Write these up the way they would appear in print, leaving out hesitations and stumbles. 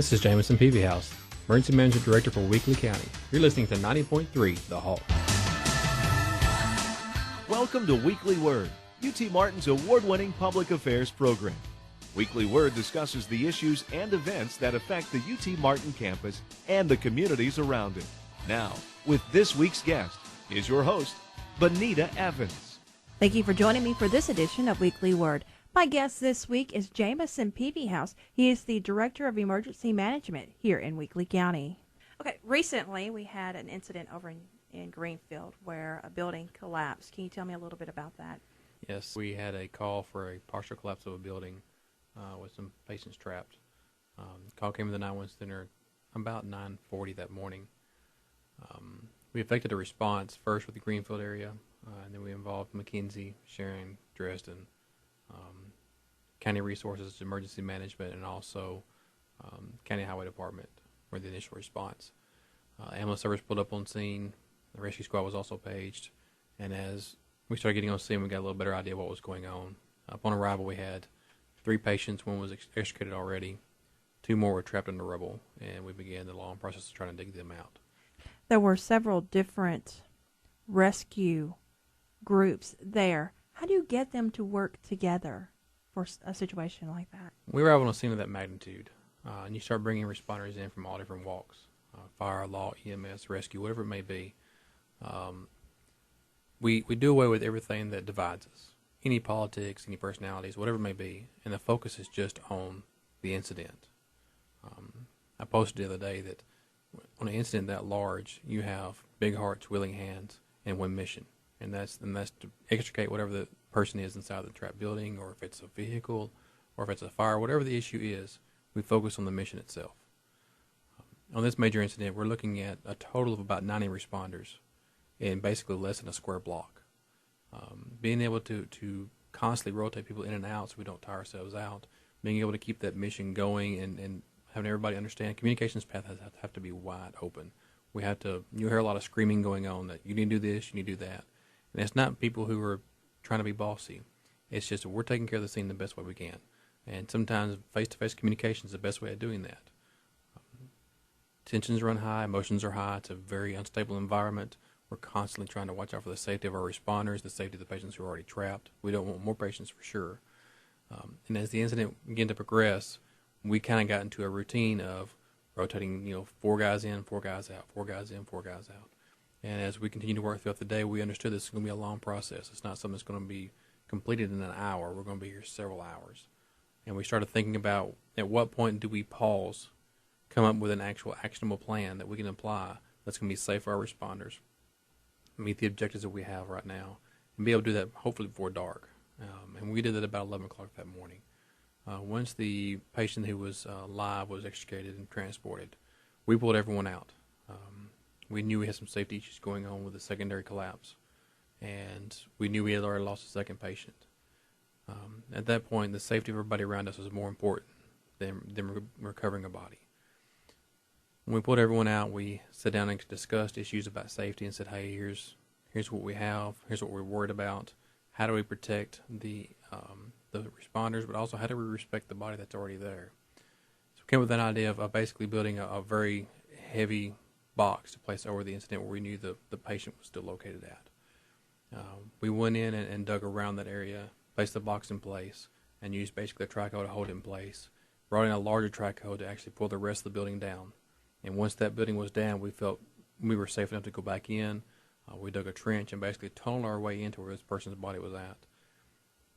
This is Jamison, Peevyhouse, Emergency Management Director for Weakley County. You're listening to 90.3 The Hawk. Welcome to Weekly Word, UT Martin's award-winning public affairs program. Weekly Word discusses the issues and events that affect the UT Martin campus and the communities around it. Now, with this week's guest, is your host, Bonita Evans. Thank you for joining me for this edition of Weekly Word. My guest this week is Jamison Peevyhouse. He is the Director of Emergency Management here in Weakley County. Okay, recently we had an incident over in Greenfield where a building collapsed. Can you tell me a little bit about that? Yes, we had a call for a partial collapse of a building with some patients trapped. Call came to the 911 center about 9:40 that morning. We effected a response first with the Greenfield area, and then we involved McKenzie, Sharon, Dresden, County Resources, Emergency Management, and also County Highway Department were the initial response. Ambulance service pulled up on scene. The rescue squad was also paged, and as we started getting on scene, we got a little better idea of what was going on. Upon arrival, we had 3 patients. One was extricated already. 2 more were trapped in the rubble, and we began the long process of trying to dig them out. There were several different rescue groups there. How do you get them to work together for a situation like that? We were able to see of that magnitude, and you start bringing responders in from all different walks, fire, law, EMS, rescue, whatever it may be. We do away with everything that divides us, any politics, any personalities, whatever it may be, and the focus is just on the incident. I posted the other day that on an incident that large, you have big hearts, willing hands, and one mission, and that's to extricate whatever the person is inside the trapped building, or if it's a vehicle, or if it's a fire, whatever the issue is, we focus on the mission itself. On this major incident, we're looking at a total of about 90 responders in basically less than a square block. Being able to constantly rotate people in and out so we don't tire ourselves out, being able to keep that mission going and having everybody understand communications path have to be wide open. You hear a lot of screaming going on that you need to do this, you need to do that. And it's not people who are trying to be bossy. It's just that we're taking care of the scene the best way we can. And sometimes face-to-face communication is the best way of doing that. Tensions run high, emotions are high. It's a very unstable environment. We're constantly trying to watch out for the safety of our responders, the safety of the patients who are already trapped. We don't want more patients for sure. And as the incident began to progress, we kind of got into a routine of rotating, 4 guys in, 4 guys out, 4 guys in, 4 guys out. And as we continue to work throughout the day, we understood this is going to be a long process. It's not something that's going to be completed in an hour. We're going to be here several hours. And we started thinking about at what point do we pause, come up with an actual actionable plan that we can apply that's going to be safe for our responders, meet the objectives that we have right now, and be able to do that hopefully before dark. And we did that about 11 o'clock that morning. Once the patient who was live was extricated and transported, we pulled everyone out. We knew we had some safety issues going on with the secondary collapse, and we knew we had already lost a second patient. At that point, the safety of everybody around us was more important than recovering a body. When we pulled everyone out, we sat down and discussed issues about safety and said, hey, here's what we have, here's what we're worried about. How do we protect the responders, but also how do we respect the body that's already there? So we came up with an idea of basically building a very heavy box to place over the incident where we knew the patient was still located at. We went in and dug around that area, placed the box in place, and used basically a trackhoe to hold it in place. Brought in a larger trackhoe to actually pull the rest of the building down. And once that building was down, we felt we were safe enough to go back in. We dug a trench and basically tunneled our way into where this person's body was at.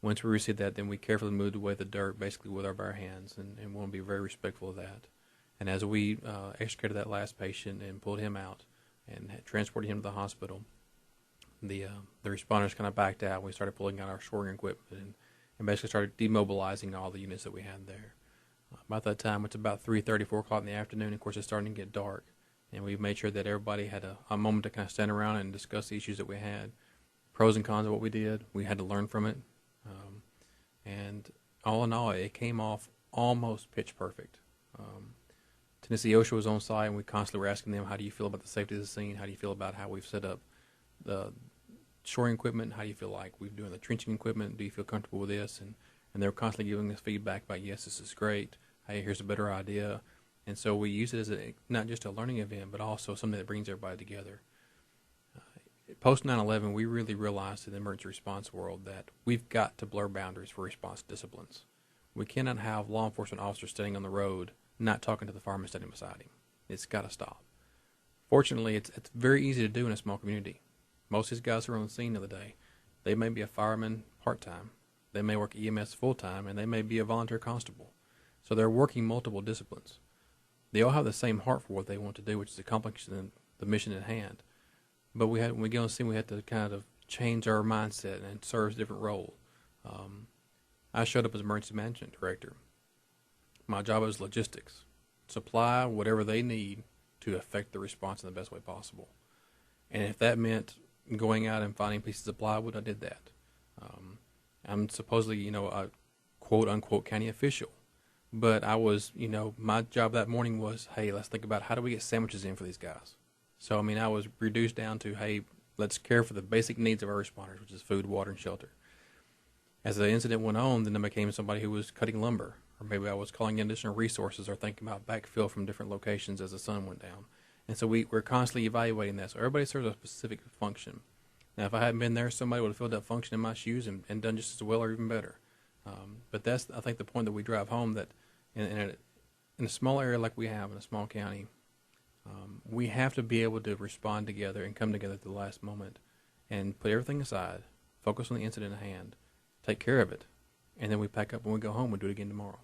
Once we received that, then we carefully moved away the dirt, basically with our bare hands, and we want to be very respectful of that. And as we extricated that last patient and pulled him out and transported him to the hospital, the responders kind of backed out. We started pulling out our shoring equipment and basically started demobilizing all the units that we had there. About that time, it's about 3:30, 4 o'clock in the afternoon. Of course, it's starting to get dark, and we made sure that everybody had a moment to kind of stand around and discuss the issues that we had, pros and cons of what we did. We had to learn from it, and all in all, it came off almost pitch perfect. Tennessee OSHA was on site, and we constantly were asking them, how do you feel about the safety of the scene? How do you feel about how we've set up the shoring equipment? How do you feel like we're doing the trenching equipment? Do you feel comfortable with this? And they were constantly giving us feedback about, yes, this is great. Hey, here's a better idea. And so we use it as not just a learning event, but also something that brings everybody together. Post 9/11, we really realized in the emergency response world that we've got to blur boundaries for response disciplines. We cannot have law enforcement officers standing on the road not talking to the fireman standing beside him. It's got to stop. Fortunately, it's very easy to do in a small community. Most of these guys are on the scene of the day. They may be a fireman part-time. They may work EMS full-time, and they may be a volunteer constable. So they're working multiple disciplines. They all have the same heart for what they want to do, which is accomplishing the mission at hand. But when we get on the scene, we have to kind of change our mindset and serve a different role. I showed up as emergency management director. My job was logistics. Supply whatever they need to affect the response in the best way possible. And if that meant going out and finding pieces of plywood, I did that. I'm supposedly, a quote-unquote county official. But I was, my job that morning was, hey, let's think about how do we get sandwiches in for these guys. So, I was reduced down to, hey, let's care for the basic needs of our responders, which is food, water, and shelter. As the incident went on, then I became somebody who was cutting lumber, or maybe I was calling in additional resources or thinking about backfill from different locations as the sun went down. And so we're constantly evaluating that. So everybody serves a specific function. Now, if I hadn't been there, somebody would have filled that function in my shoes and done just as well or even better. But that's, I think, the point that we drive home, that in a small area like we have in a small county, we have to be able to respond together and come together at the last moment and put everything aside, focus on the incident at hand, take care of it, and then we pack up and we go home and do it again tomorrow.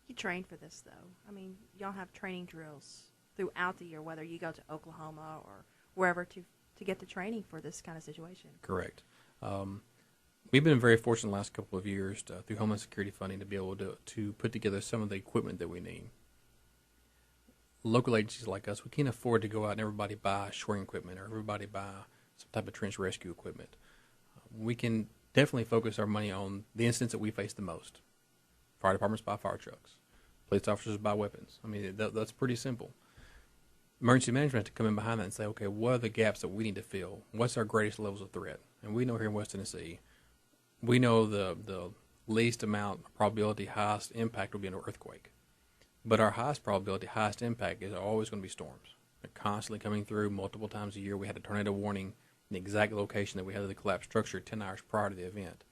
You train for this, though. Y'all have training drills throughout the year, whether you go to Oklahoma or wherever to get the training for this kind of situation. Correct. We've been very fortunate the last couple of years through Homeland Security funding to be able to put together some of the equipment that we need. Local agencies like us, we can't afford to go out and everybody buy shoring equipment or everybody buy some type of trench rescue equipment. We can definitely focus our money on the incidents that we face the most. Fire departments buy fire trucks. Police officers buy weapons. That's pretty simple. Emergency management has to come in behind that and say, okay, what are the gaps that we need to fill? What's our greatest levels of threat? And we know here in West Tennessee, we know the least amount of probability, highest impact will be an earthquake. But our highest probability, highest impact is always going to be storms. They're constantly coming through multiple times a year. We had a tornado warning in the exact location that we had the collapsed structure 10 hours prior to the event.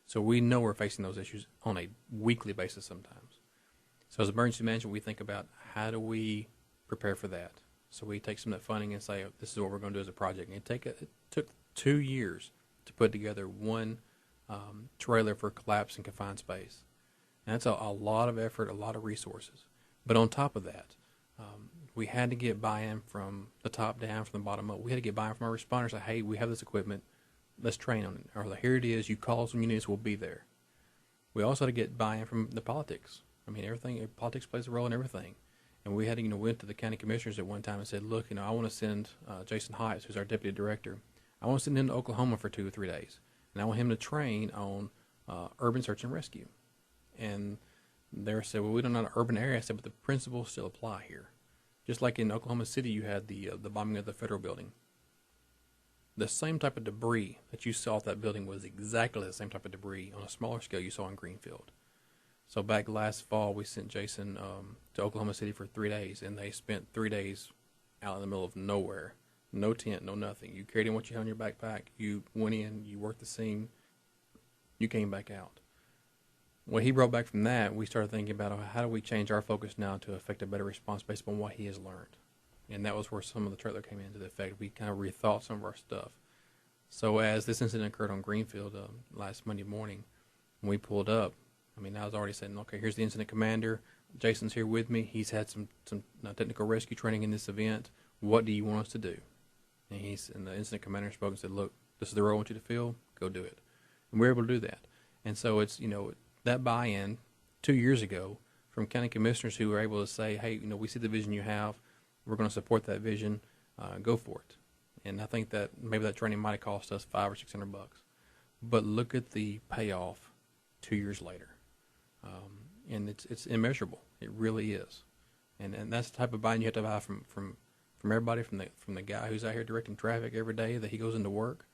So we know we're facing those issues on a weekly basis sometimes. So as emergency management, we think about how do we prepare for that. So we take some of that funding and say, this is what we're going to do as a project. And it took 2 years to put together one trailer for collapse and confined space. And that's a lot of effort, a lot of resources. But on top of that, we had to get buy-in from the top down, from the bottom up. We had to get buy-in from our responders. Like, hey, we have this equipment. Let's train on it. Or like, here it is. You call us when you need us. We'll be there. We also had to get buy-in from the politics. Politics plays a role in everything. And we had to, went to the county commissioners at one time and said, look, I want to send Jason Heights, who's our deputy director. I want to send him to Oklahoma for 2 or 3 days. And I want him to train on urban search and rescue. And they said, well, we don't know an urban area. I said, but the principles still apply here. Just like in Oklahoma City, you had the bombing of the federal building. The same type of debris that you saw at that building was exactly the same type of debris on a smaller scale you saw in Greenfield. So back last fall, we sent Jason to Oklahoma City for 3 days, and they spent 3 days out in the middle of nowhere. No tent, no nothing. You carried in what you had in your backpack. You went in, you worked the scene, you came back out. When he brought back from that, we started thinking about how do we change our focus now to affect a better response based on what he has learned. And that was where some of the trailer came into the effect. We kind of rethought some of our stuff. So as this incident occurred on Greenfield last Monday morning, when we pulled up, I was already saying, okay, here's the incident commander. Jason's here with me. He's had some technical rescue training in this event. What do you want us to do? And the incident commander spoke and said, look, this is the role I want you to fill. Go do it. And we were able to do that. And so it's, that buy-in 2 years ago from county commissioners who were able to say, hey, we see the vision you have. We're going to support that vision. Go for it. And I think that maybe that training might have cost us $500 or $600. But look at the payoff 2 years later. And it's immeasurable. It really is. And that's the type of buy-in you have to buy from everybody, from the guy who's out here directing traffic every day that he goes into work,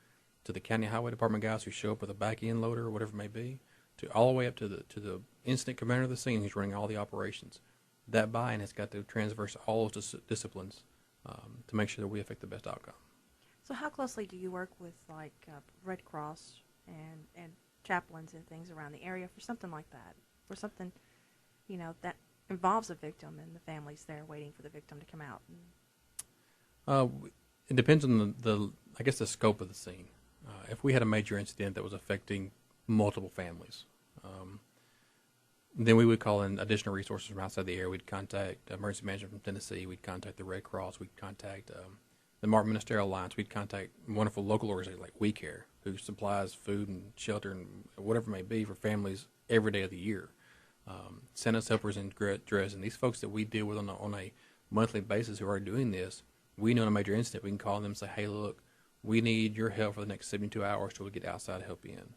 to the county highway department guys who show up with a back-end loader or whatever it may be, to all the way up to the incident commander of the scene who's running all the operations. that buy-in has got to transverse all those disciplines to make sure that we affect the best outcome. So how closely do you work with like Red Cross and chaplains and things around the area for something like that? For something, that involves a victim and the families there waiting for the victim to come out? It depends on I guess the scope of the scene. If we had a major incident that was affecting multiple families, then we would call in additional resources from outside the area. We'd contact emergency management from Tennessee. We'd contact the Red Cross. We'd contact the Martin Ministerial Alliance. We'd contact wonderful local organizations like We Care, who supplies food and shelter and whatever it may be for families every day of the year. Send us helpers in Dresden. These folks that we deal with on a monthly basis who are doing this, we know in a major incident, we can call them and say, hey, look, we need your help for the next 72 hours till we get outside help in.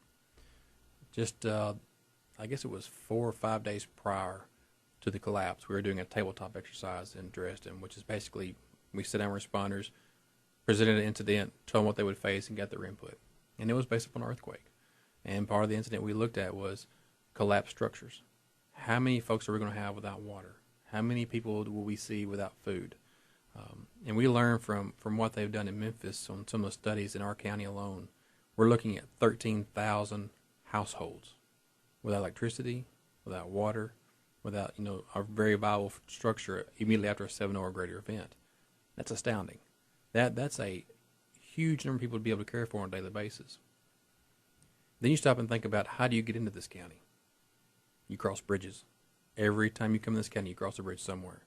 Just, I guess it was 4 or 5 days prior to the collapse, we were doing a tabletop exercise in Dresden, which is basically we sit down with responders, presented an incident, told them what they would face, and got their input. And it was based upon an earthquake. And part of the incident we looked at was collapsed structures. How many folks are we going to have without water? How many people will we see without food? And we learned from what they've done in Memphis on some of the studies in our county alone. We're looking at 13,000 households without electricity, without water, without a very viable structure immediately after a 7 or greater event. That's astounding. That's a huge number of people to be able to care for on a daily basis. Then you stop and think about, how do you get into this county? You cross bridges. Every time you come to this county, you cross a bridge somewhere.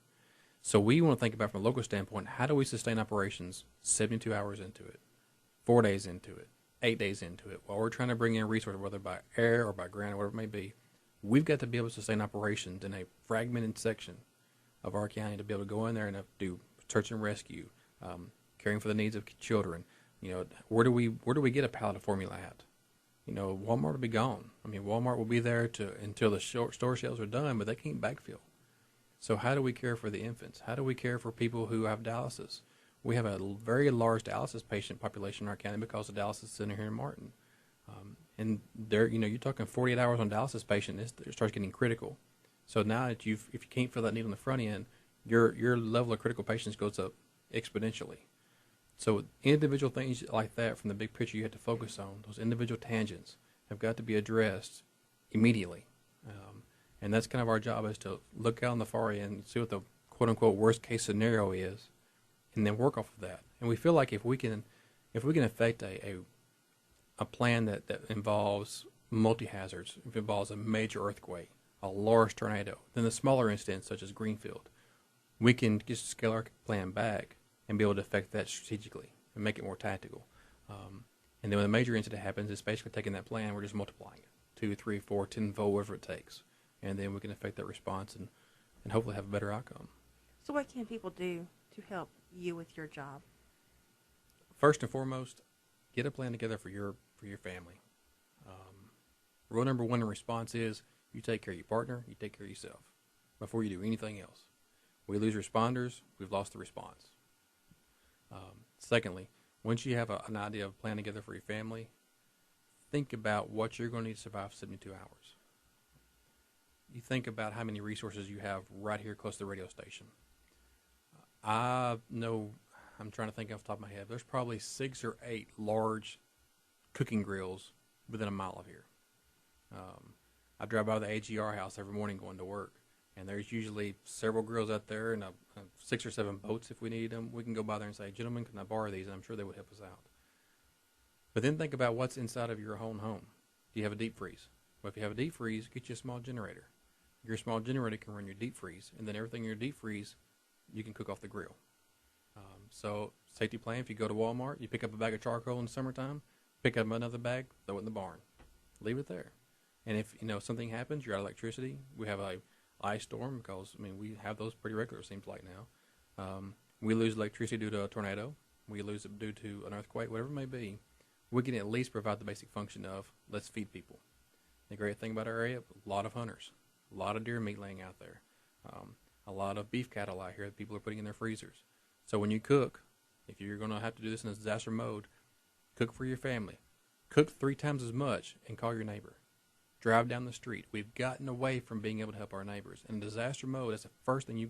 So we want to think about, from a local standpoint, how do we sustain operations 72 hours into it, 4 days into it, 8 days into it, while we're trying to bring in resources, whether by air or by ground or whatever it may be. We've got to be able to sustain operations in a fragmented section of our county to be able to go in there and do search and rescue, caring for the needs of children. Where do we get a pallet of formula at? Walmart will be gone. Walmart will be there until the store shelves are done, but they can't backfill. So how do we care for the infants? How do we care for people who have dialysis? We have a very large dialysis patient population in our county because of the dialysis center here in Martin. And there, you're talking 48 hours on dialysis patient, it starts getting critical. So now that if you can't fill that need on the front end, your level of critical patients goes up exponentially. So individual things like that from the big picture you have to focus on. Those individual tangents have got to be addressed immediately. And that's kind of our job, is to look out on the far end and see what the quote-unquote worst-case scenario is, and then work off of that. And we feel like if we can affect a plan that involves multi-hazards, if it involves a major earthquake, a large tornado, then the smaller incidents such as Greenfield, we can just scale our plan back and be able to affect that strategically and make it more tactical. And then when a major incident happens, it's basically taking that plan, we're just multiplying it 2, 3, 4, 10-fold, whatever it takes. And then we can affect that response and hopefully have a better outcome. So what can people do to help you with your job? First and foremost, get a plan together for your family. Rule number 1 in response is you take care of your partner, you take care of yourself before you do anything else. We lose responders, we've lost the response. Secondly, once you have an idea of a plan together for your family, think about what you're going to need to survive 72 hours. You think about how many resources you have right here close to the radio station. I know, I'm trying to think off the top of my head, there's probably 6 or 8 large cooking grills within a mile of here. I drive by the AGR house every morning going to work, and there's usually several grills out there and 6 or 7 boats if we need them. We can go by there and say, gentlemen, can I borrow these? And I'm sure they would help us out. But then think about what's inside of your own home. Do you have a deep freeze? Well, if you have a deep freeze, get you a small generator. Your small generator can run your deep freeze, and then everything in your deep freeze, you can cook off the grill. So safety plan, if you go to Walmart, you pick up a bag of charcoal in the summertime, pick up another bag, throw it in the barn. Leave it there. And if something happens, you're out of electricity, we have a ice storm, because we have those pretty regular, it seems like now. We lose electricity due to a tornado, we lose it due to an earthquake, whatever it may be, we can at least provide the basic function of let's feed people. The great thing about our area, a lot of hunters, a lot of deer meat laying out there, a lot of beef cattle out here that people are putting in their freezers. So when you cook, if you're going to have to do this in a disaster mode, cook for your family. Cook 3 times as much and call your neighbor. drive down the street. We've gotten away from being able to help our neighbors. In disaster mode, that's the first thing you've got